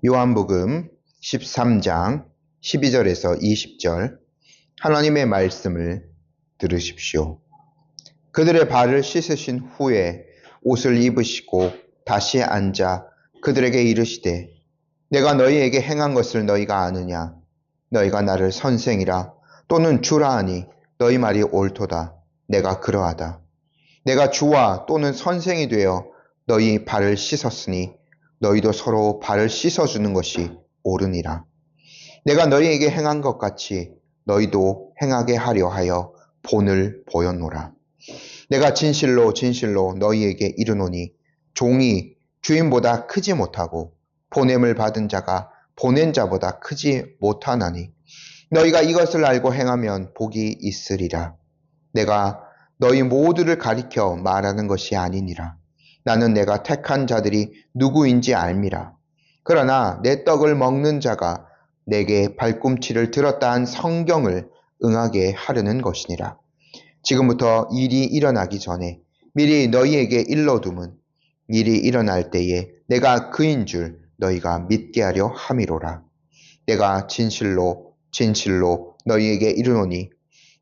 요한복음 13장 12절에서 20절 하나님의 말씀을 들으십시오. 그들의 발을 씻으신 후에 옷을 입으시고 다시 앉아 그들에게 이르시되 내가 너희에게 행한 것을 너희가 아느냐? 너희가 나를 선생이라 또는 주라 하니 너희 말이 옳도다. 내가 그러하다. 내가 주와 또는 선생이 되어 너희 발을 씻었으니 너희도 서로 발을 씻어주는 것이 옳으니라. 내가 너희에게 행한 것 같이 너희도 행하게 하려 하여 본을 보였노라. 내가 진실로 진실로 너희에게 이르노니 종이 주인보다 크지 못하고 보냄을 받은 자가 보낸 자보다 크지 못하나니 너희가 이것을 알고 행하면 복이 있으리라. 내가 너희 모두를 가리켜 말하는 것이 아니니라. 나는 내가 택한 자들이 누구인지 알미라. 그러나 내 떡을 먹는 자가 내게 발꿈치를 들었다 한 성경을 응하게 하려는 것이니라. 지금부터 일이 일어나기 전에 미리 너희에게 일러둠은 일이 일어날 때에 내가 그인 줄 너희가 믿게 하려 함이로라. 내가 진실로 진실로 너희에게 이르노니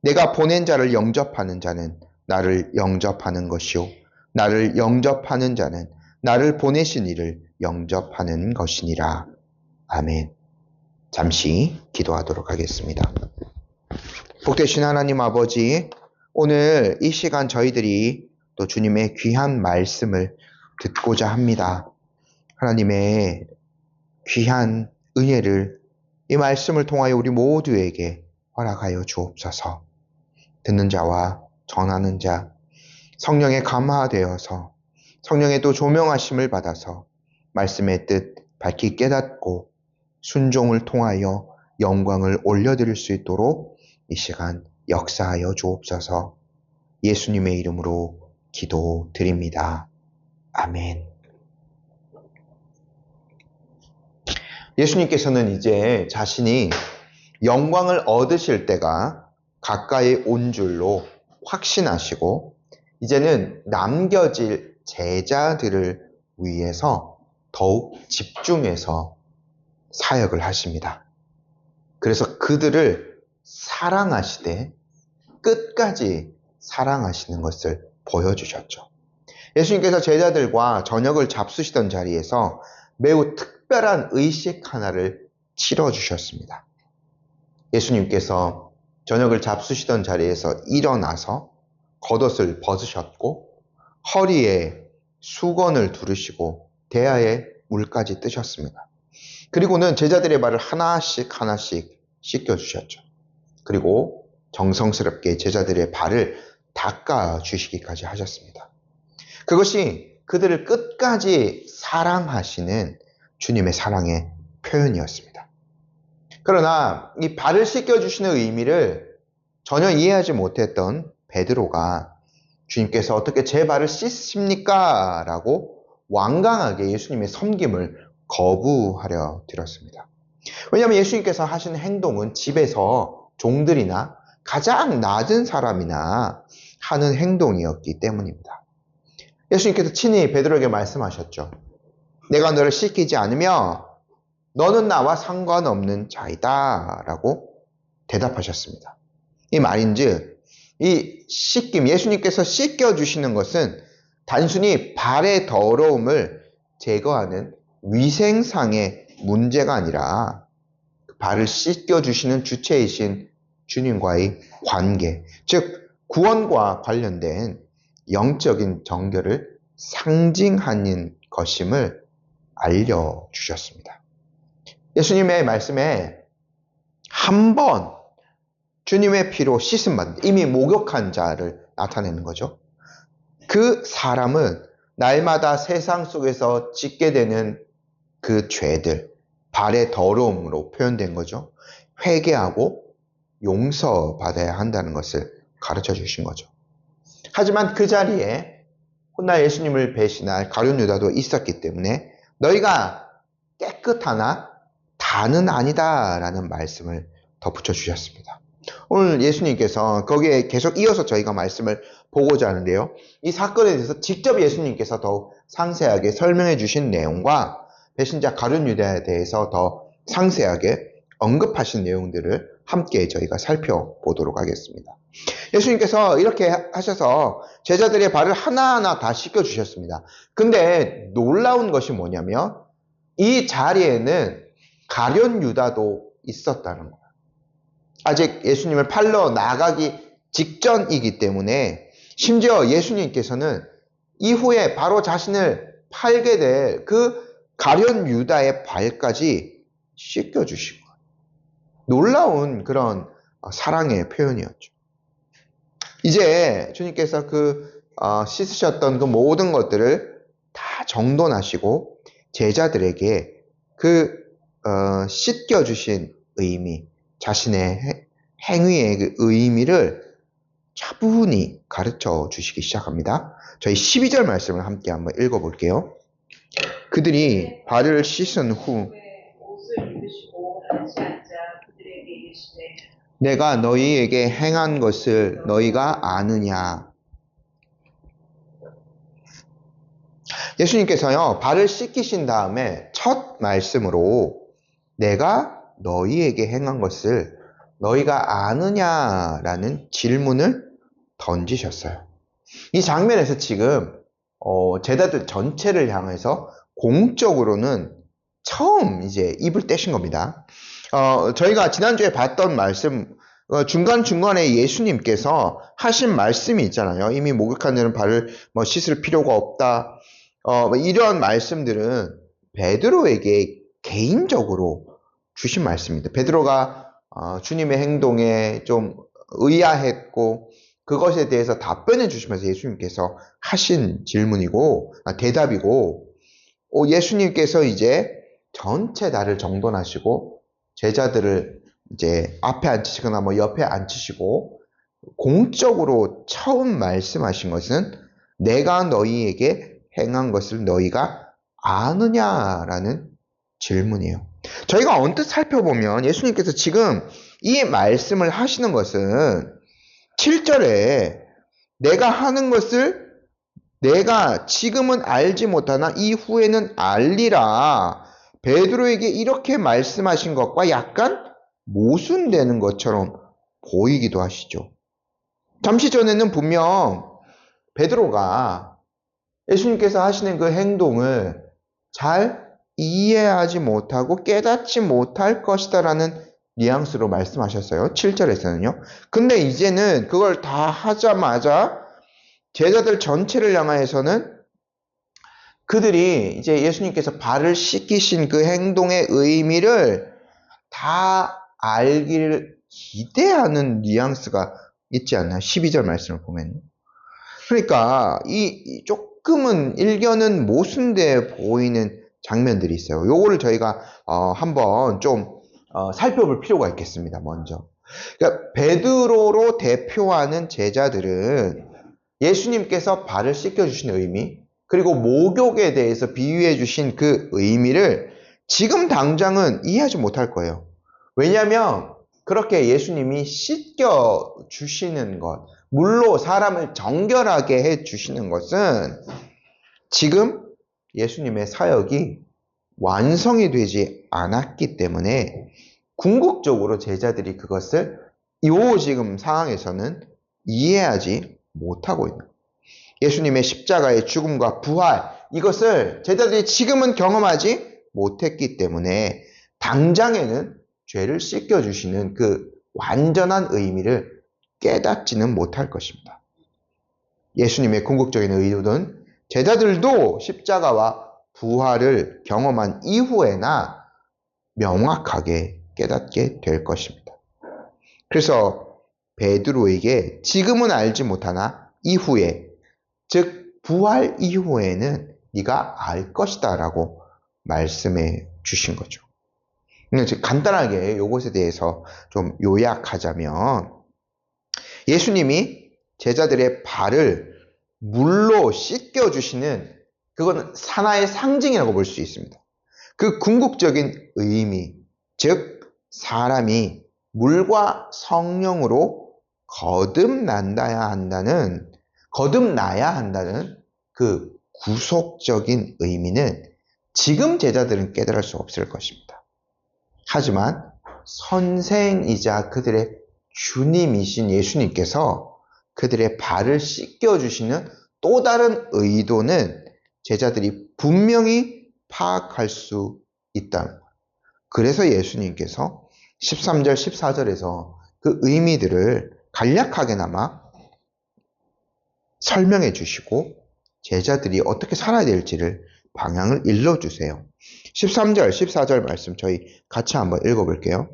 내가 보낸 자를 영접하는 자는 나를 영접하는 것이요 나를 영접하는 자는 나를 보내신 이를 영접하는 것이니라. 아멘. 잠시 기도하도록 하겠습니다. 복되신 하나님 아버지, 오늘 이 시간 저희들이 또 주님의 귀한 말씀을 듣고자 합니다. 하나님의 귀한 은혜를 이 말씀을 통하여 우리 모두에게 허락하여 주옵소서. 듣는 자와 전하는 자, 성령에 감화되어서 성령의 또 조명하심을 받아서 말씀의 뜻 밝히 깨닫고 순종을 통하여 영광을 올려드릴 수 있도록 이 시간 역사하여 주옵소서. 예수님의 이름으로 기도드립니다. 아멘. 예수님께서는 이제 자신이 영광을 얻으실 때가 가까이 온 줄로 확신하시고 이제는 남겨질 제자들을 위해서 더욱 집중해서 사역을 하십니다. 그래서 그들을 사랑하시되 끝까지 사랑하시는 것을 보여주셨죠. 예수님께서 제자들과 저녁을 잡수시던 자리에서 매우 특별한 의식 하나를 치러주셨습니다. 예수님께서 저녁을 잡수시던 자리에서 일어나서 겉옷을 벗으셨고 허리에 수건을 두르시고 대야에 물까지 뜨셨습니다. 그리고는 제자들의 발을 하나씩 하나씩 씻겨주셨죠. 그리고 정성스럽게 제자들의 발을 닦아주시기까지 하셨습니다. 그것이 그들을 끝까지 사랑하시는 주님의 사랑의 표현이었습니다. 그러나 이 발을 씻겨주시는 의미를 전혀 이해하지 못했던 베드로가 주님께서 어떻게 제 발을 씻습니까? 라고 완강하게 예수님의 섬김을 거부하려 들었습니다. 왜냐하면 예수님께서 하신 행동은 집에서 종들이나 가장 낮은 사람이나 하는 행동이었기 때문입니다. 예수님께서 친히 베드로에게 말씀하셨죠. 내가 너를 씻기지 않으면 너는 나와 상관없는 자이다 라고 대답하셨습니다. 이 말인즉 이 씻김, 예수님께서 씻겨주시는 것은 단순히 발의 더러움을 제거하는 위생상의 문제가 아니라 발을 씻겨주시는 주체이신 주님과의 관계, 즉 구원과 관련된 영적인 정결을 상징하는 것임을 알려주셨습니다. 예수님의 말씀에 한 번 주님의 피로 씻음받은 이미 목욕한 자를 나타내는 거죠. 그 사람은 날마다 세상 속에서 짓게 되는 그 죄들, 발의 더러움으로 표현된 거죠. 회개하고 용서받아야 한다는 것을 가르쳐 주신 거죠. 하지만 그 자리에 훗날 예수님을 배신할 가룟 유다도 있었기 때문에 너희가 깨끗하나 다는 아니다 라는 말씀을 덧붙여 주셨습니다. 오늘 예수님께서 거기에 계속 이어서 저희가 말씀을 보고자 하는데요. 이 사건에 대해서 직접 예수님께서 더욱 상세하게 설명해 주신 내용과 배신자 가룟 유다에 대해서 더 상세하게 언급하신 내용들을 함께 저희가 살펴보도록 하겠습니다. 예수님께서 이렇게 하셔서 제자들의 발을 하나하나 다 씻겨주셨습니다. 근데 놀라운 것이 뭐냐면 이 자리에는 가룟 유다도 있었다는 거예요. 아직 예수님을 팔러 나가기 직전이기 때문에 심지어 예수님께서는 이후에 바로 자신을 팔게 될 그 가룟 유다의 발까지 씻겨주신 거예요. 놀라운 그런 사랑의 표현이었죠. 이제 주님께서 씻으셨던 그 모든 것들을 다 정돈하시고 제자들에게 씻겨주신 의미, 자신의 행위의 그 의미를 차분히 가르쳐 주시기 시작합니다. 저희 12절 말씀을 함께 한번 읽어볼게요. 그들이 발을 씻은 후 옷을 입으시고 같이 앉아 그들에게 이르시되 내가 너희에게 행한 것을 너희가 아느냐. 예수님께서요, 발을 씻기신 다음에 첫 말씀으로 내가 너희에게 행한 것을 너희가 아느냐라는 질문을 던지셨어요. 이 장면에서 지금 제자들 전체를 향해서 공적으로는 처음 이제 입을 떼신 겁니다. 저희가 지난주에 봤던 말씀, 중간중간에 예수님께서 하신 말씀이 있잖아요. 이미 목욕한 자는 발을 씻을 필요가 없다. 이런 말씀들은 베드로에게 개인적으로 주신 말씀입니다. 베드로가 주님의 행동에 좀 의아했고 그것에 대해서 답변해 주시면서 예수님께서 하신 질문이고 대답이고 예수님께서 이제 전체 나를 정돈하시고 제자들을 이제 앞에 앉히시거나 옆에 앉히시고 공적으로 처음 말씀하신 것은 내가 너희에게 행한 것을 너희가 아느냐라는 질문이에요. 저희가 언뜻 살펴보면 예수님께서 지금 이 말씀을 하시는 것은 7절에 내가 하는 것을 내가 지금은 알지 못하나 이후에는 알리라. 베드로에게 이렇게 말씀하신 것과 약간 모순되는 것처럼 보이기도 하시죠. 잠시 전에는 분명 베드로가 예수님께서 하시는 그 행동을 잘 이해하지 못하고 깨닫지 못할 것이다 라는 뉘앙스로 말씀하셨어요. 7절에서는요. 근데 이제는 그걸 다 하자마자 제자들 전체를 향하여서는 그들이 이제 예수님께서 발을 씻기신 그 행동의 의미를 다 알기를 기대하는 뉘앙스가 있지 않나요? 12절 말씀을 보면. 그러니까 이 조금은 일견은 모순돼 보이는 장면들이 있어요. 요거를 저희가 한번 좀 살펴볼 필요가 있겠습니다. 먼저. 그러니까 베드로로 대표하는 제자들은 예수님께서 발을 씻겨주신 의미, 그리고 목욕에 대해서 비유해 주신 그 의미를 지금 당장은 이해하지 못할 거예요. 왜냐하면 그렇게 예수님이 씻겨주시는 것, 물로 사람을 정결하게 해주시는 것은 지금 예수님의 사역이 완성이 되지 않았기 때문에 궁극적으로 제자들이 그것을 지금 상황에서는 이해하지 못하고 있는 거예요. 예수님의 십자가의 죽음과 부활, 이것을 제자들이 지금은 경험하지 못했기 때문에 당장에는 죄를 씻겨주시는 그 완전한 의미를 깨닫지는 못할 것입니다. 예수님의 궁극적인 의도는 제자들도 십자가와 부활을 경험한 이후에나 명확하게 깨닫게 될 것입니다. 그래서 베드로에게 지금은 알지 못하나 이후에, 즉 부활 이후에는 네가 알 것이다 라고 말씀해 주신 거죠. 간단하게 이것에 대해서 좀 요약하자면 예수님이 제자들의 발을 물로 씻겨주시는 그건 하나의 상징이라고 볼 수 있습니다. 그 궁극적인 의미, 즉 사람이 물과 성령으로 거듭나야 한다는 그 구속적인 의미는 지금 제자들은 깨달을 수 없을 것입니다. 하지만 선생이자 그들의 주님이신 예수님께서 그들의 발을 씻겨주시는 또 다른 의도는 제자들이 분명히 파악할 수 있다는 거예요. 그래서 예수님께서 13절, 14절에서 그 의미들을 간략하게나마 설명해 주시고 제자들이 어떻게 살아야 될지를 방향을 일러주세요. 13절, 14절 말씀 저희 같이 한번 읽어볼게요.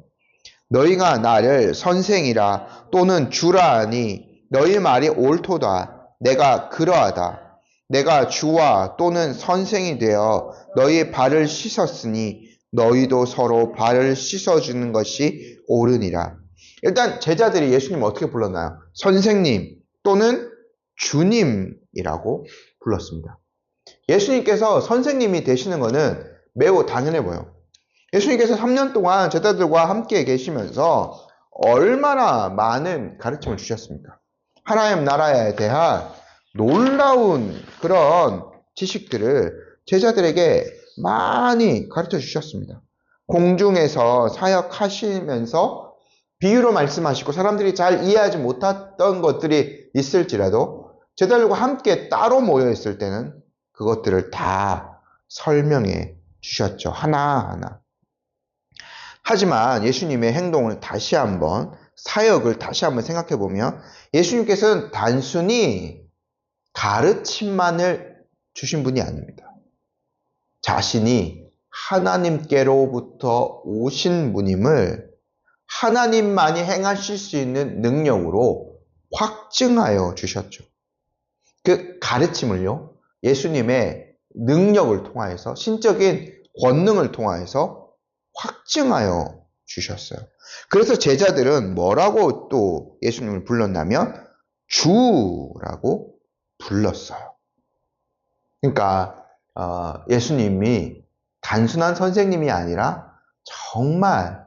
너희가 나를 선생이라 또는 주라 하니 너희 말이 옳도다. 내가 그러하다. 내가 주와 또는 선생이 되어 너희 발을 씻었으니 너희도 서로 발을 씻어주는 것이 옳으니라. 일단 제자들이 예수님 어떻게 불렀나요? 선생님 또는 주님이라고 불렀습니다. 예수님께서 선생님이 되시는 것은 매우 당연해 보여요. 예수님께서 3년 동안 제자들과 함께 계시면서 얼마나 많은 가르침을 주셨습니까? 하나님 나라에 대한 놀라운 그런 지식들을 제자들에게 많이 가르쳐 주셨습니다. 공중에서 사역하시면서 비유로 말씀하시고 사람들이 잘 이해하지 못했던 것들이 있을지라도 제자들과 함께 따로 모여 있을 때는 그것들을 다 설명해 주셨죠. 하나하나. 하지만 예수님의 행동을 다시 한번, 사역을 다시 한번 생각해 보면 예수님께서는 단순히 가르침만을 주신 분이 아닙니다. 자신이 하나님께로부터 오신 분임을 하나님만이 행하실 수 있는 능력으로 확증하여 주셨죠. 그 가르침을요, 예수님의 능력을 통하여서, 신적인 권능을 통하여서 확증하여 주셨어요. 그래서 제자들은 뭐라고 또 예수님을 불렀냐면 주라고 불렀어요. 그러니까 예수님이 단순한 선생님이 아니라 정말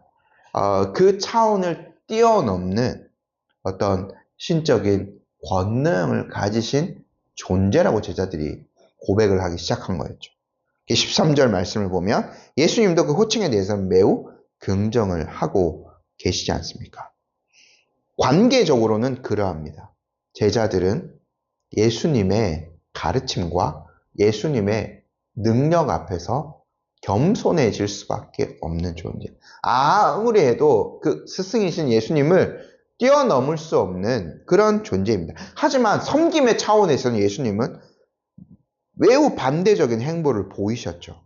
그 차원을 뛰어넘는 어떤 신적인 권능을 가지신 존재라고 제자들이 고백을 하기 시작한 거였죠. 13절 말씀을 보면 예수님도 그 호칭에 대해서는 매우 긍정을 하고 계시지 않습니까? 관계적으로는 그러합니다. 제자들은 예수님의 가르침과 예수님의 능력 앞에서 겸손해질 수밖에 없는 존재. 아무리 해도 그 스승이신 예수님을 뛰어넘을 수 없는 그런 존재입니다. 하지만 섬김의 차원에서는 예수님은 매우 반대적인 행보를 보이셨죠.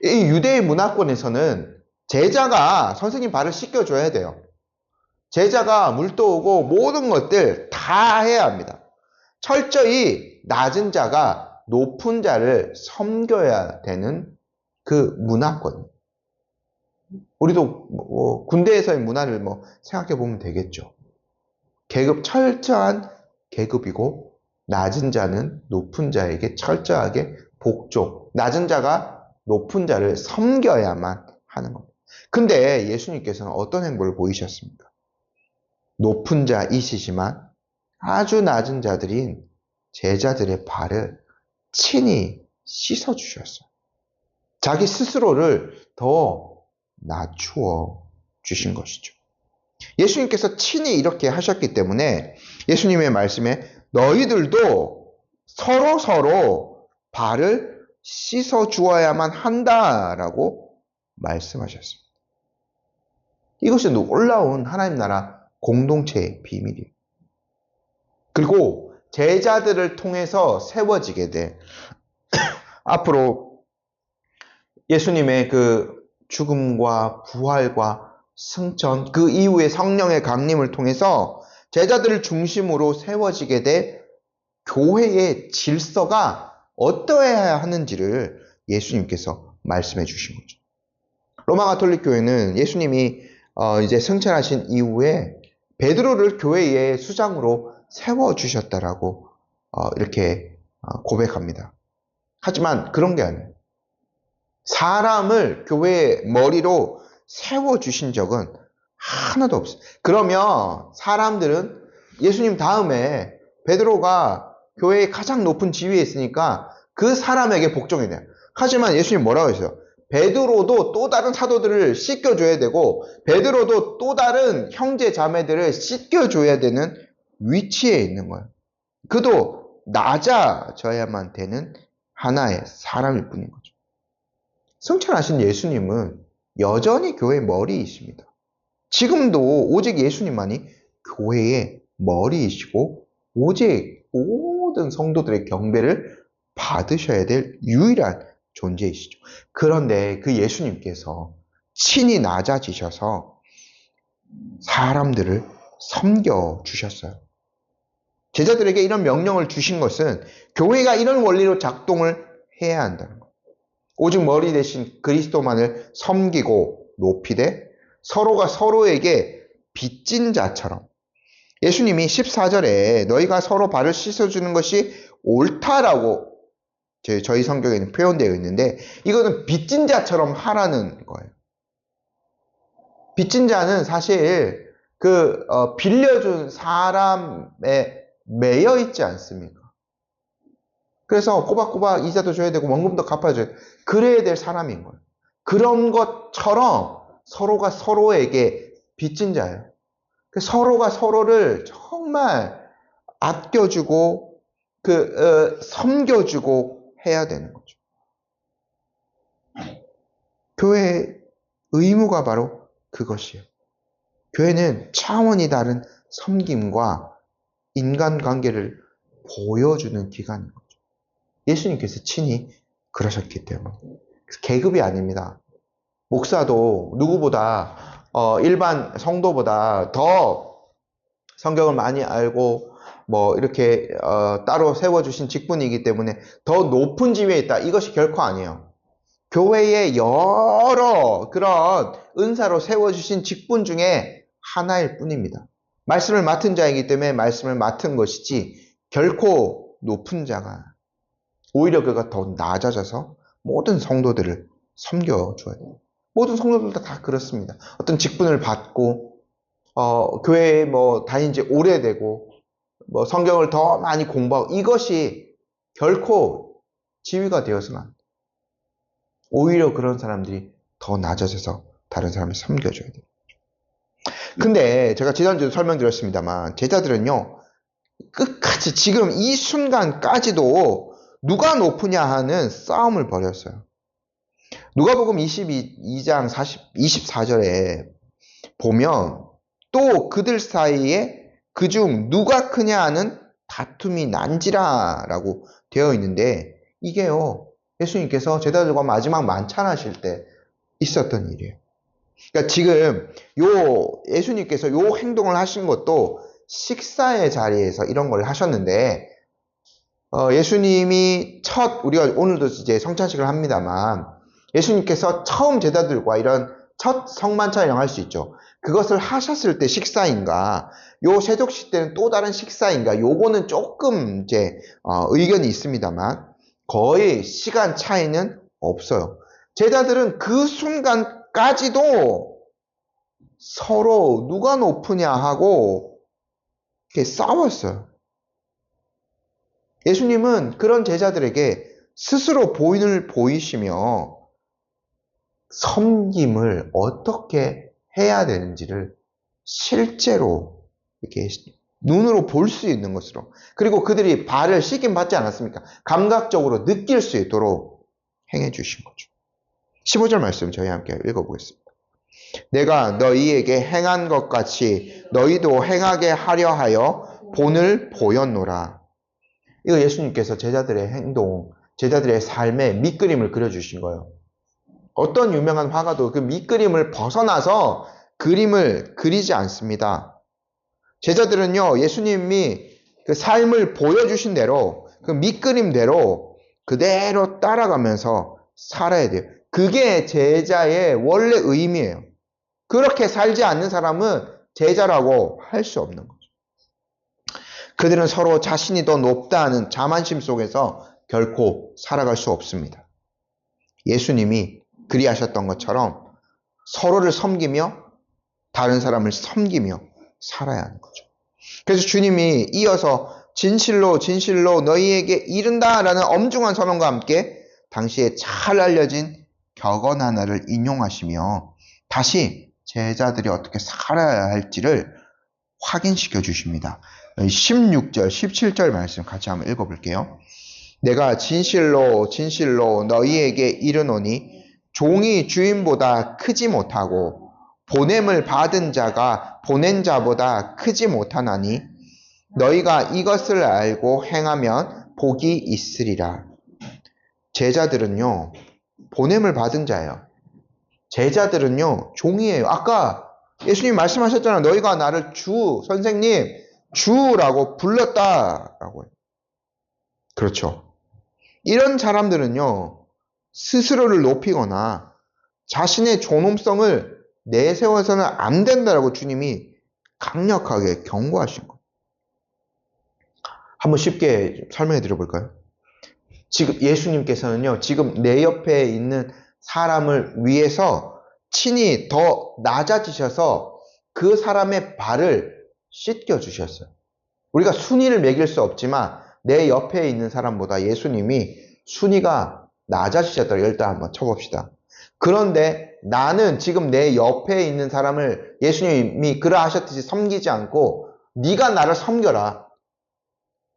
이 유대의 문화권에서는 제자가 선생님 발을 씻겨줘야 돼요. 제자가 물 떠오고 모든 것들 다 해야 합니다. 철저히 낮은 자가 높은 자를 섬겨야 되는 그 문화권. 우리도 군대에서의 문화를 생각해 보면 되겠죠. 철저한 계급이고 낮은 자는 높은 자에게 철저하게 복종. 낮은 자가 높은 자를 섬겨야만 하는 겁니다. 근데 예수님께서는 어떤 행보를 보이셨습니까? 높은 자이시지만 아주 낮은 자들인 제자들의 발을 친히 씻어주셨어요. 자기 스스로를 더 낮추어 주신 것이죠. 예수님께서 친히 이렇게 하셨기 때문에 예수님의 말씀에 너희들도 서로 발을 씻어 주어야만 한다라고 말씀하셨습니다. 이것이 놀라운 하나님 나라 공동체의 비밀이에요. 그리고 제자들을 통해서 세워지게 돼 앞으로 예수님의 그 죽음과 부활과 승천, 그 이후에 성령의 강림을 통해서 제자들을 중심으로 세워지게 돼 교회의 질서가 어떠해야 하는지를 예수님께서 말씀해 주신 거죠. 로마 가톨릭 교회는 예수님이 이제 승천하신 이후에 베드로를 교회의 수장으로 세워주셨다라고 이렇게 고백합니다. 하지만 그런 게 아니에요. 사람을 교회의 머리로 세워주신 적은 하나도 없어요. 그러면 사람들은 예수님 다음에 베드로가 교회의 가장 높은 지위에 있으니까 그 사람에게 복종이 돼요. 하지만 예수님 뭐라고 했어요? 베드로도 또 다른 사도들을 씻겨줘야 되고 베드로도 또 다른 형제 자매들을 씻겨줘야 되는 위치에 있는 거예요. 그도 낮아져야만 되는 하나의 사람일 뿐인 거죠. 승천하신 예수님은 여전히 교회의 머리이십니다. 지금도 오직 예수님만이 교회의 머리이시고 오직 모든 성도들의 경배를 받으셔야 될 유일한 존재이시죠. 그런데 그 예수님께서 친히 낮아지셔서 사람들을 섬겨주셨어요. 제자들에게 이런 명령을 주신 것은 교회가 이런 원리로 작동을 해야 한다는 거예요. 오직 머리 대신 그리스도만을 섬기고 높이되 서로가 서로에게 빚진 자처럼 예수님이 14절에 너희가 서로 발을 씻어주는 것이 옳다라고 저희 성경에는 표현되어 있는데 이거는 빚진 자처럼 하라는 거예요. 빚진 자는 사실 빌려준 사람에 매여 있지 않습니까? 그래서 꼬박꼬박 이자도 줘야 되고 원금도 갚아줘야 돼. 그래야 될 사람인 거예요. 그런 것처럼 서로가 서로에게 빚진 자예요. 서로가 서로를 정말 아껴주고 섬겨주고 해야 되는 거죠. 교회의 의무가 바로 그것이에요. 교회는 차원이 다른 섬김과 인간관계를 보여주는 기관인 거죠. 예수님께서 친히 그러셨기 때문에. 계급이 아닙니다. 목사도 누구보다 일반 성도보다 더 성경을 많이 알고 이렇게 따로 세워주신 직분이기 때문에 더 높은 지위에 있다. 이것이 결코 아니에요. 교회의 여러 그런 은사로 세워주신 직분 중에 하나일 뿐입니다. 말씀을 맡은 자이기 때문에 말씀을 맡은 것이지 결코 높은 자가 오히려 그가 더 낮아져서 모든 성도들을 섬겨줘야 돼요. 모든 성도들도 다 그렇습니다. 어떤 직분을 받고 교회에 다닌 지 오래되고 성경을 더 많이 공부하고 이것이 결코 지위가 되어서는 안 돼요. 오히려 그런 사람들이 더 낮아져서 다른 사람을 섬겨줘야 돼요. 근데 제가 지난주에도 설명드렸습니다만 제자들은요 끝까지 지금 이 순간까지도 누가 높으냐 하는 싸움을 벌였어요. 누가복음 22장 24절에 보면 또 그들 사이에 그중 누가 크냐 하는 다툼이 난지라라고 되어 있는데 이게요 예수님께서 제자들과 마지막 만찬하실 때 있었던 일이에요. 그러니까 지금 예수님께서 요 행동을 하신 것도 식사의 자리에서 이런 걸 하셨는데 예수님이 우리가 오늘도 이제 성찬식을 합니다만 예수님께서 처음 제자들과 이런 첫 성만찬을 영할 수 있죠. 그것을 하셨을 때 식사인가, 요 세족식 때는 또 다른 식사인가, 요거는 조금 이제 의견이 있습니다만 거의 시간 차이는 없어요. 제자들은 그 순간까지도 서로 누가 높으냐 하고 이렇게 싸웠어요. 예수님은 그런 제자들에게 스스로 보인을 보이시며 섬김을 어떻게 해야 되는지를 실제로 이렇게 눈으로 볼 수 있는 것으로 그리고 그들이 발을 씻김 받지 않았습니까? 감각적으로 느낄 수 있도록 행해 주신 거죠. 15절 말씀 저희 함께 읽어보겠습니다. 내가 너희에게 행한 것 같이 너희도 행하게 하려 하여 본을 보였노라. 이거 예수님께서 제자들의 행동, 제자들의 삶의 밑그림을 그려주신 거예요. 어떤 유명한 화가도 그 밑그림을 벗어나서 그림을 그리지 않습니다. 제자들은요, 예수님이 그 삶을 보여주신 대로, 그 밑그림대로 그대로 따라가면서 살아야 돼요. 그게 제자의 원래 의미예요. 그렇게 살지 않는 사람은 제자라고 할 수 없는 거죠. 그들은 서로 자신이 더 높다 하는 자만심 속에서 결코 살아갈 수 없습니다. 예수님이 그리하셨던 것처럼 서로를 섬기며 다른 사람을 섬기며 살아야 하는 거죠. 그래서 주님이 이어서 진실로 진실로 너희에게 이른다 라는 엄중한 선언과 함께 당시에 잘 알려진 격언 하나를 인용하시며 다시 제자들이 어떻게 살아야 할지를 확인시켜 주십니다. 16절, 17절 말씀 같이 한번 읽어볼게요. 내가 진실로 진실로 너희에게 이르노니 종이 주인보다 크지 못하고 보냄을 받은 자가 보낸 자보다 크지 못하나니 너희가 이것을 알고 행하면 복이 있으리라. 제자들은요, 보냄을 받은 자예요. 제자들은요, 종이에요. 아까 예수님 말씀하셨잖아요. 너희가 나를 주, 선생님, 주라고 불렀다라고 해요. 그렇죠. 이런 사람들은요, 스스로를 높이거나 자신의 존엄성을 내세워서는 안 된다라고 주님이 강력하게 경고하신 거예요. 한번 쉽게 설명해 드려볼까요? 지금 예수님께서는요, 지금 내 옆에 있는 사람을 위해서 친히 더 낮아지셔서 그 사람의 발을 씻겨 주셨어요. 우리가 순위를 매길 수 없지만 내 옆에 있는 사람보다 예수님이 순위가 낮아지셨다고 일단 한번 쳐봅시다. 그런데 나는 지금 내 옆에 있는 사람을 예수님이 그러하셨듯이 섬기지 않고 네가 나를 섬겨라.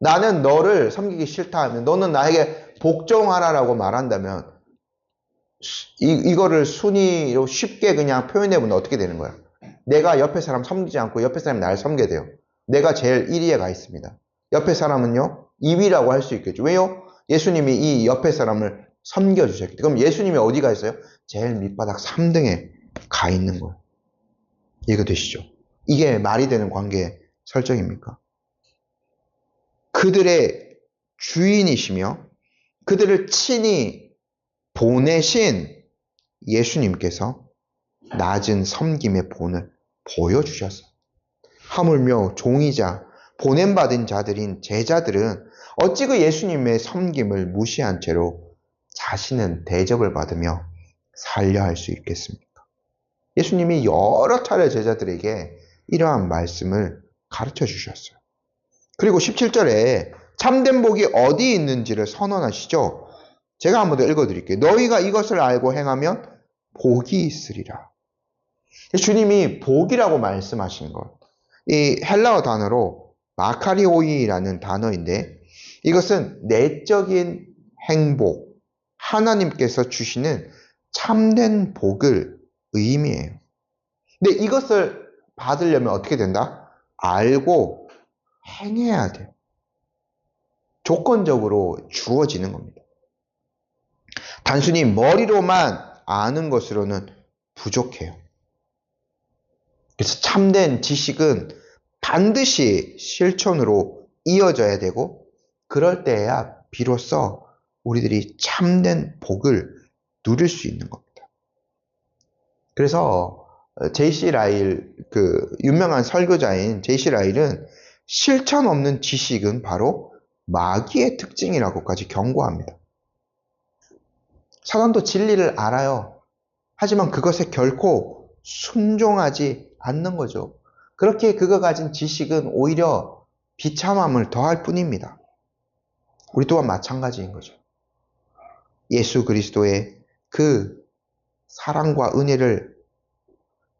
나는 너를 섬기기 싫다 하면 너는 나에게 복종하라라고 말한다면 이거를 순위로 쉽게 그냥 표현해보면 어떻게 되는 거야? 내가 옆에 사람 섬기지 않고 옆에 사람이 나를 섬겨야 돼요. 내가 제일 1위에 가 있습니다. 옆에 사람은요 2위라고 할 수 있겠죠. 왜요? 예수님이 이 옆에 사람을 섬겨주셨기 때문에. 그럼 예수님이 어디 가 있어요? 제일 밑바닥 3등에 가 있는 거예요. 이해가 되시죠? 이게 말이 되는 관계 설정입니까? 그들의 주인이시며 그들을 친히 보내신 예수님께서 낮은 섬김의 본을 보여주셨어요. 하물며 종이자 보냄받은 자들인 제자들은 어찌 그 예수님의 섬김을 무시한 채로 자신은 대접을 받으며 살려 할 수 있겠습니까? 예수님이 여러 차례 제자들에게 이러한 말씀을 가르쳐 주셨어요. 그리고 17절에 참된 복이 어디 있는지를 선언하시죠. 제가 한번 더 읽어드릴게요. 너희가 이것을 알고 행하면 복이 있으리라. 주님이 복이라고 말씀하신 것, 이 헬라어 단어로 마카리오이라는 단어인데 이것은 내적인 행복, 하나님께서 주시는 참된 복을 의미해요. 근데 이것을 받으려면 어떻게 된다? 알고 행해야 돼요. 조건적으로 주어지는 겁니다. 단순히 머리로만 아는 것으로는 부족해요. 그래서 참된 지식은 반드시 실천으로 이어져야 되고 그럴 때야 비로소 우리들이 참된 복을 누릴 수 있는 겁니다. 그래서 J.C. 라일, 그 유명한 설교자인 J.C. 라일은 실천 없는 지식은 바로 마귀의 특징이라고까지 경고합니다. 사단도 진리를 알아요. 하지만 그것에 결코 순종하지 않는 거죠. 그렇게 그가 가진 지식은 오히려 비참함을 더할 뿐입니다. 우리 또한 마찬가지인 거죠. 예수 그리스도의 그 사랑과 은혜를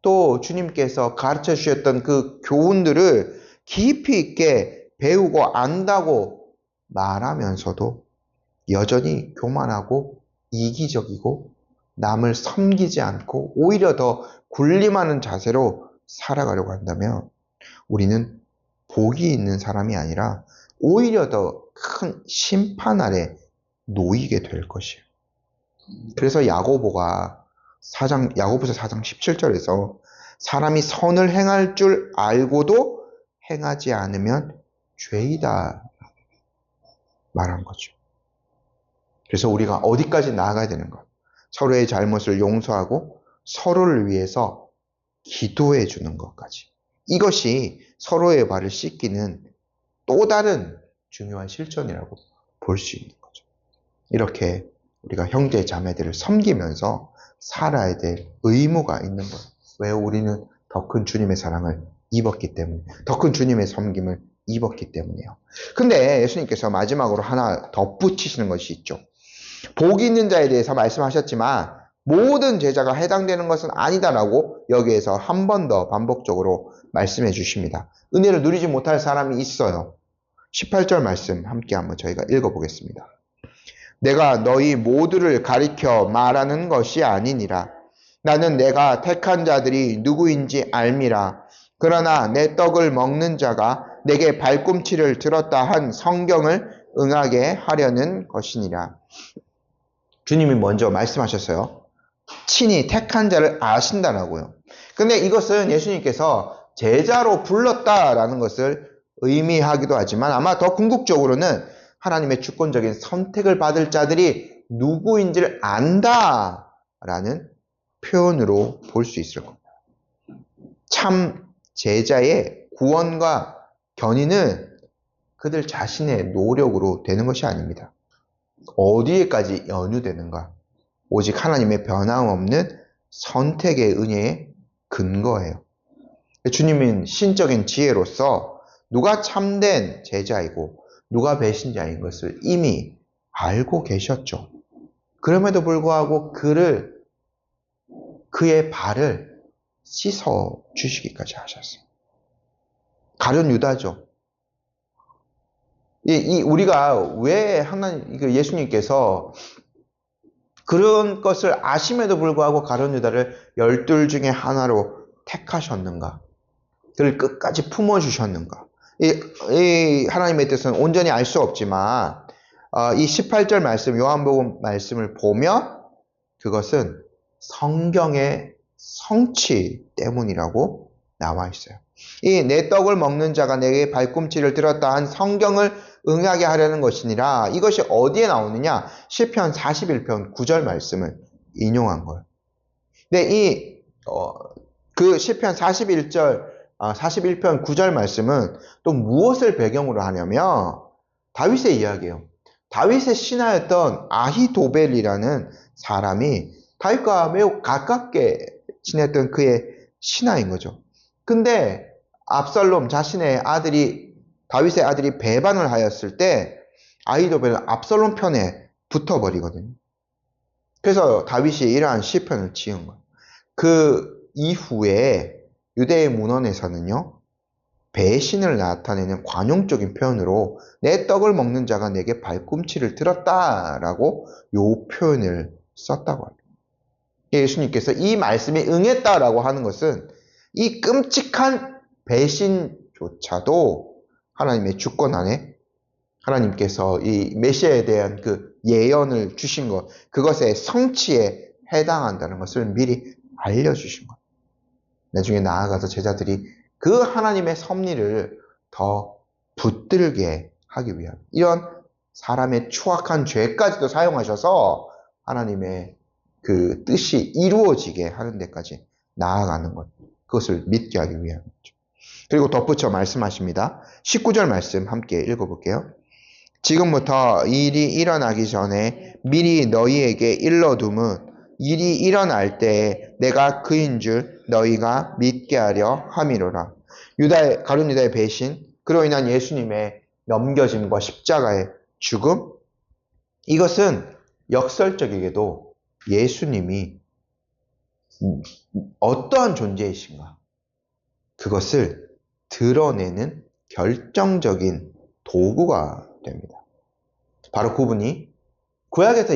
또 주님께서 가르쳐 주셨던 그 교훈들을 깊이 있게 배우고 안다고 말하면서도 여전히 교만하고 이기적이고 남을 섬기지 않고 오히려 더 군림하는 자세로 살아가려고 한다면 우리는 복이 있는 사람이 아니라 오히려 더 큰 심판 아래 놓이게 될 것이에요. 그래서 야고보서 4장 17절에서 사람이 선을 행할 줄 알고도 행하지 않으면 죄이다 말한 거죠. 그래서 우리가 어디까지 나아가야 되는가? 서로의 잘못을 용서하고 서로를 위해서 기도해 주는 것까지. 이것이 서로의 발을 씻기는 또 다른 중요한 실천이라고 볼 수 있는 거죠. 이렇게 우리가 형제 자매들을 섬기면서 살아야 될 의무가 있는 거예요. 왜? 우리는 더 큰 주님의 사랑을 입었기 때문에, 더 큰 주님의 섬김을 입었기 때문이에요. 근데 예수님께서 마지막으로 하나 덧붙이시는 것이 있죠. 복이 있는 자에 대해서 말씀하셨지만 모든 제자가 해당되는 것은 아니다라고 여기에서 한 번 더 반복적으로 말씀해 주십니다. 은혜를 누리지 못할 사람이 있어요. 18절 말씀 함께 한번 저희가 읽어보겠습니다. 내가 너희 모두를 가리켜 말하는 것이 아니니라. 나는 내가 택한 자들이 누구인지 알미라. 그러나 내 떡을 먹는 자가 내게 발꿈치를 들었다 한 성경을 응하게 하려는 것이니라. 주님이 먼저 말씀하셨어요. 친히 택한 자를 아신다라고요. 근데 이것은 예수님께서 제자로 불렀다라는 것을 의미하기도 하지만 아마 더 궁극적으로는 하나님의 주권적인 선택을 받을 자들이 누구인지를 안다라는 표현으로 볼 수 있을 겁니다. 참 제자의 구원과 견인은 그들 자신의 노력으로 되는 것이 아닙니다. 어디에까지 연유되는가? 오직 하나님의 변함없는 선택의 은혜의 근거예요. 주님은 신적인 지혜로서 누가 참된 제자이고 누가 배신자인 것을 이미 알고 계셨죠. 그럼에도 불구하고 그의 발을 씻어 주시기까지 하셨어요. 가룟 유다죠. 우리가 왜 예수님께서 그런 것을 아심에도 불구하고 가룟 유다를 12 중에 하나로 택하셨는가? 그를 끝까지 품어주셨는가? 이 하나님의 뜻은 온전히 알 수 없지만 이 18절 말씀, 요한복음 말씀을 보면 그것은 성경의 성취 때문이라고 나와 있어요. 이 내 떡을 먹는 자가 내게 발꿈치를 들었다 한 성경을 응하게 하려는 것이니라. 이것이 어디에 나오느냐? 시편 41편 9절 말씀을 인용한 거예요. 근데 그 시편 41편 9절 말씀은 또 무엇을 배경으로 하냐면 다윗의 이야기예요. 다윗의 신하였던 아히도벨이라는 사람이 다윗과 매우 가깝게 지냈던 그의 신하인 거죠. 근데 압살롬 다윗의 아들이 배반을 하였을 때 아히도벨은 압살롬 편에 붙어버리거든요. 그래서 다윗이 이러한 시편을 지은 거예요. 그 이후에 유대의 문헌에서는요, 배신을 나타내는 관용적인 표현으로 내 떡을 먹는 자가 내게 발꿈치를 들었다라고 요 표현을 썼다고 합니다. 예수님께서 이 말씀에 응했다라고 하는 것은 이 끔찍한 배신조차도 하나님의 주권 안에 하나님께서 이 메시아에 대한 그 예언을 주신 것, 그것의 성취에 해당한다는 것을 미리 알려주신 것. 나중에 나아가서 제자들이 그 하나님의 섭리를 더 붙들게 하기 위한 이런 사람의 추악한 죄까지도 사용하셔서 하나님의 그 뜻이 이루어지게 하는 데까지 나아가는 것, 그것을 믿게 하기 위한 거죠. 그리고 덧붙여 말씀하십니다. 19절 말씀 함께 읽어볼게요. 지금부터 일이 일어나기 전에 미리 너희에게 일러둠은 일이 일어날 때에 내가 그인 줄 너희가 믿게 하려 함이로라. 가룟 유다의 배신, 그로 인한 예수님의 넘겨짐과 십자가의 죽음, 이것은 역설적이게도 예수님이 어떠한 존재이신가, 그것을 드러내는 결정적인 도구가 됩니다. 바로 그분이 구약에서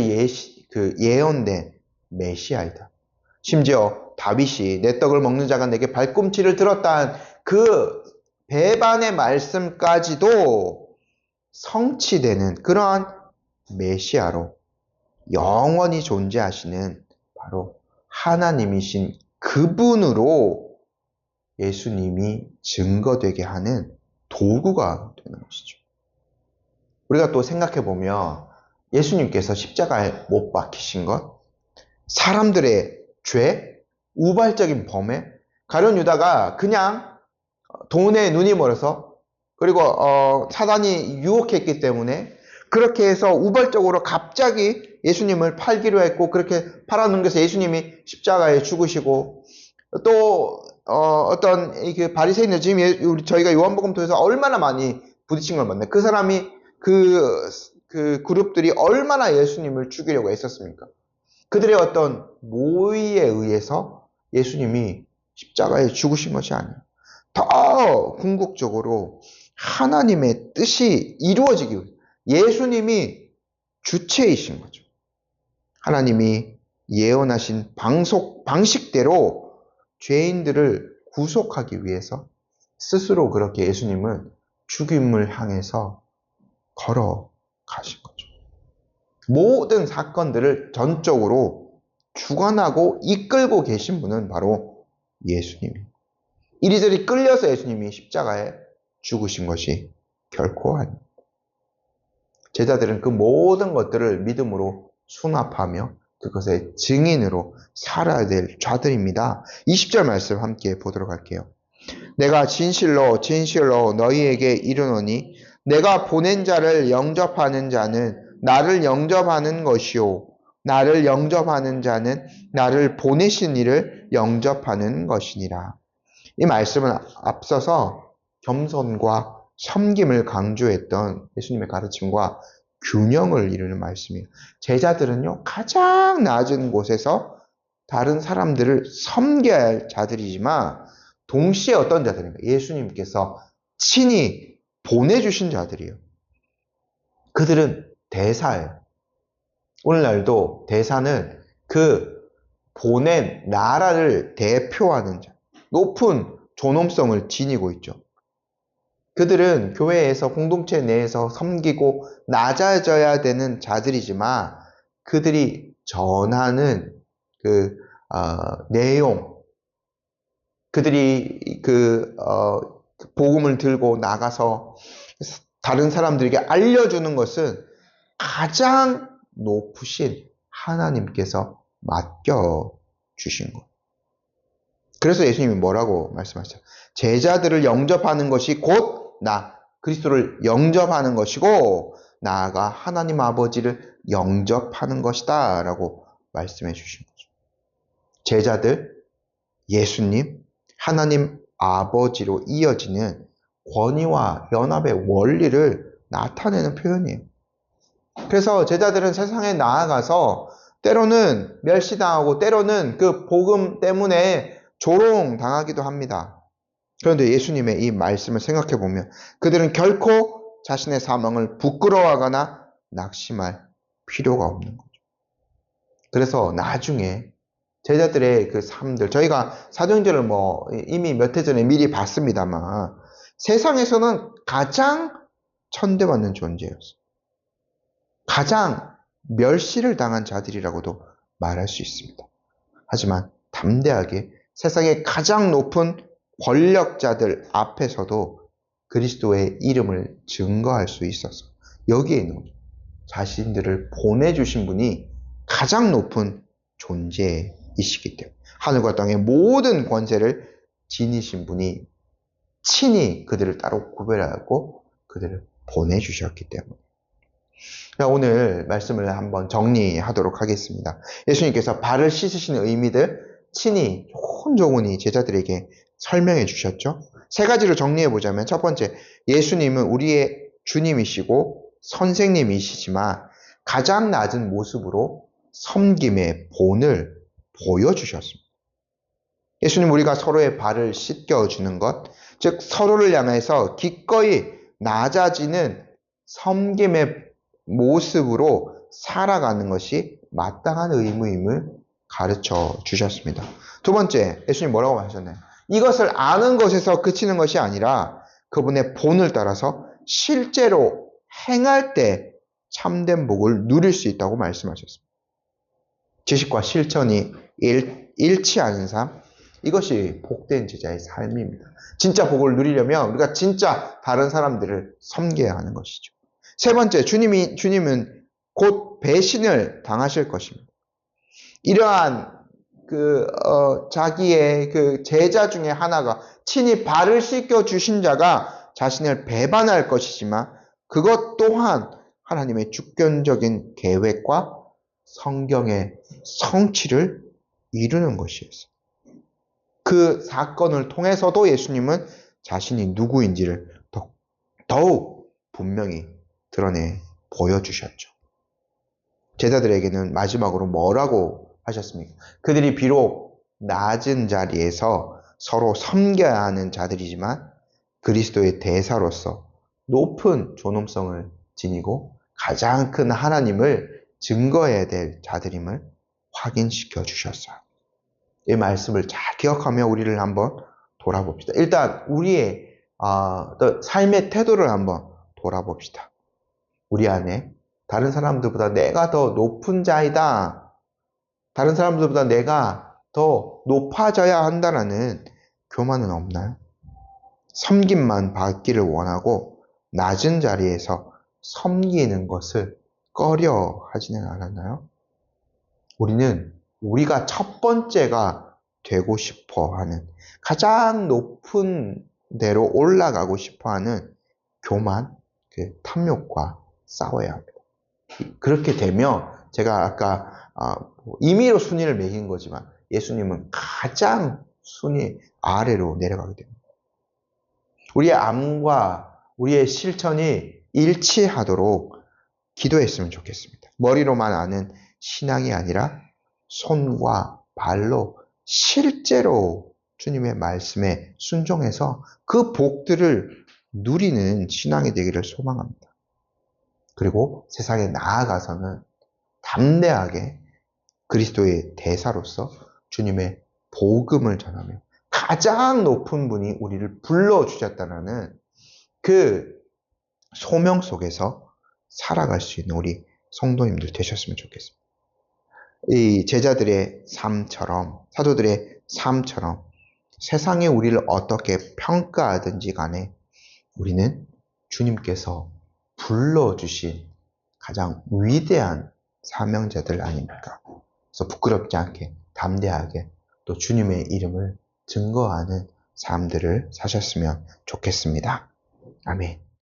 예언된 메시아이다. 심지어 다윗이 내 떡을 먹는 자가 내게 발꿈치를 들었다는 그 배반의 말씀까지도 성취되는 그러한 메시아로 영원히 존재하시는 바로 하나님이신 그분으로 예수님이 증거되게 하는 도구가 되는 것이죠. 우리가 또 생각해 보면 예수님께서 십자가에 못 박히신 것, 사람들의 죄, 우발적인 범죄, 가룟 유다가 그냥 돈에 눈이 멀어서, 그리고 사단이 유혹했기 때문에 그렇게 해서 우발적으로 갑자기 예수님을 팔기로 했고, 그렇게 팔아넘겨서 예수님이 십자가에 죽으시고, 또 어떤 바리새인들, 지금 저희가 요한복음 통해서 얼마나 많이 부딪힌 걸 봤나요? 그 사람이 그 그 그룹들이 얼마나 예수님을 죽이려고 애썼습니까? 그들의 어떤 모의에 의해서 예수님이 십자가에 죽으신 것이 아니에요. 더 궁극적으로 하나님의 뜻이 이루어지기 위해 예수님이 주체이신 거죠. 하나님이 예언하신 방식대로 죄인들을 구속하기 위해서 스스로 그렇게 예수님은 죽임을 향해서 걸어가신 거죠. 모든 사건들을 전적으로 주관하고 이끌고 계신 분은 바로 예수님이에요. 이리저리 끌려서 예수님이 십자가에 죽으신 것이 결코 아닙니다. 제자들은 그 모든 것들을 믿음으로 수납하며 그것의 증인으로 살아야 될 자들입니다. 20절 말씀 함께 보도록 할게요. 내가 진실로 진실로 너희에게 이르노니 내가 보낸 자를 영접하는 자는 나를 영접하는 것이요 나를 영접하는 자는 나를 보내신 이를 영접하는 것이니라. 이 말씀은 앞서서 겸손과 섬김을 강조했던 예수님의 가르침과 균형을 이루는 말씀이에요. 제자들은요, 가장 낮은 곳에서 다른 사람들을 섬겨야 할 자들이지만 동시에 어떤 자들인가? 예수님께서 친히 보내주신 자들이에요. 그들은 대사예요. 오늘날도 대사는 그 보낸 나라를 대표하는 자, 높은 존엄성을 지니고 있죠. 그들은 교회에서 공동체 내에서 섬기고 낮아져야 되는 자들이지만 그들이 전하는 그 내용, 그들이 복음을 들고 나가서 다른 사람들에게 알려주는 것은 가장 높으신 하나님께서 맡겨주신 것. 그래서 예수님이 뭐라고 말씀하셨죠? 제자들을 영접하는 것이 곧 그리스도를 영접하는 것이고 나아가 하나님 아버지를 영접하는 것이다 라고 말씀해 주신 거죠. 제자들, 예수님, 하나님 아버지로 이어지는 권위와 연합의 원리를 나타내는 표현이에요. 그래서 제자들은 세상에 나아가서 때로는 멸시당하고 때로는 그 복음 때문에 조롱당하기도 합니다. 그런데 예수님의 이 말씀을 생각해 보면 그들은 결코 자신의 사명을 부끄러워하거나 낙심할 필요가 없는 거죠. 그래서 나중에 제자들의 그 삶들, 저희가 사도행전을 이미 몇 해 전에 미리 봤습니다만 세상에서는 가장 천대받는 존재였어요. 가장 멸시를 당한 자들이라고도 말할 수 있습니다. 하지만 담대하게 세상의 가장 높은 권력자들 앞에서도 그리스도의 이름을 증거할 수 있어서 여기에 있는 거죠. 자신들을 보내주신 분이 가장 높은 존재이시기 때문에 하늘과 땅의 모든 권세를 지니신 분이 친히 그들을 따로 구별하고 그들을 보내주셨기 때문에 오늘 말씀을 한번 정리하도록 하겠습니다. 예수님께서 발을 씻으시는 의미들 친히 조곤조곤히 제자들에게 설명해 주셨죠. 세 가지로 정리해 보자면 첫 번째, 예수님은 우리의 주님이시고 선생님이시지만 가장 낮은 모습으로 섬김의 본을 보여주셨습니다. 예수님 우리가 서로의 발을 씻겨주는 것, 즉 서로를 향해서 기꺼이 낮아지는 섬김의 모습으로 살아가는 것이 마땅한 의무임을 가르쳐 주셨습니다. 두 번째, 예수님 뭐라고 하셨나요? 이것을 아는 것에서 그치는 것이 아니라 그분의 본을 따라서 실제로 행할 때 참된 복을 누릴 수 있다고 말씀하셨습니다. 지식과 실천이 일치하는 삶, 이것이 복된 제자의 삶입니다. 진짜 복을 누리려면 우리가 진짜 다른 사람들을 섬겨야 하는 것이죠. 세 번째, 주님은 곧 배신을 당하실 것입니다. 이러한 자기의 그 제자 중에 하나가 친히 발을 씻겨 주신 자가 자신을 배반할 것이지만 그것 또한 하나님의 주권적인 계획과 성경의 성취를 이루는 것이었어요. 그 사건을 통해서도 예수님은 자신이 누구인지를 더욱 분명히 드러내 보여주셨죠. 제자들에게는 마지막으로 뭐라고 하셨습니까? 그들이 비록 낮은 자리에서 서로 섬겨야 하는 자들이지만 그리스도의 대사로서 높은 존엄성을 지니고 가장 큰 하나님을 증거해야 될 자들임을 확인시켜 주셨어요. 이 말씀을 잘 기억하며 우리를 한번 돌아봅시다. 일단 우리의 삶의 태도를 한번 돌아봅시다. 우리 안에 다른 사람들보다 내가 더 높은 자이다. 다른 사람들보다 내가 더 높아져야 한다는 교만은 없나요? 섬김만 받기를 원하고 낮은 자리에서 섬기는 것을 꺼려 하지는 않았나요? 우리는 우리가 첫 번째가 되고 싶어 하는, 가장 높은 데로 올라가고 싶어 하는 교만, 그 탐욕과 싸워야 합니다. 그렇게 되면 제가 아까 임의로 순위를 매긴 거지만 예수님은 가장 순위 아래로 내려가게 됩니다. 우리의 암과 우리의 실천이 일치하도록 기도했으면 좋겠습니다. 머리로만 아는 신앙이 아니라 손과 발로 실제로 주님의 말씀에 순종해서 그 복들을 누리는 신앙이 되기를 소망합니다. 그리고 세상에 나아가서는 담대하게 그리스도의 대사로서 주님의 복음을 전하며 가장 높은 분이 우리를 불러주셨다는 그 소명 속에서 살아갈 수 있는 우리 성도님들 되셨으면 좋겠습니다. 이 제자들의 삶처럼, 사도들의 삶처럼 세상이 우리를 어떻게 평가하든지 간에 우리는 주님께서 불러주신 가장 위대한 사명자들 아닙니까? 그래서 부끄럽지 않게 담대하게 또 주님의 이름을 증거하는 삶들을 사셨으면 좋겠습니다. 아멘.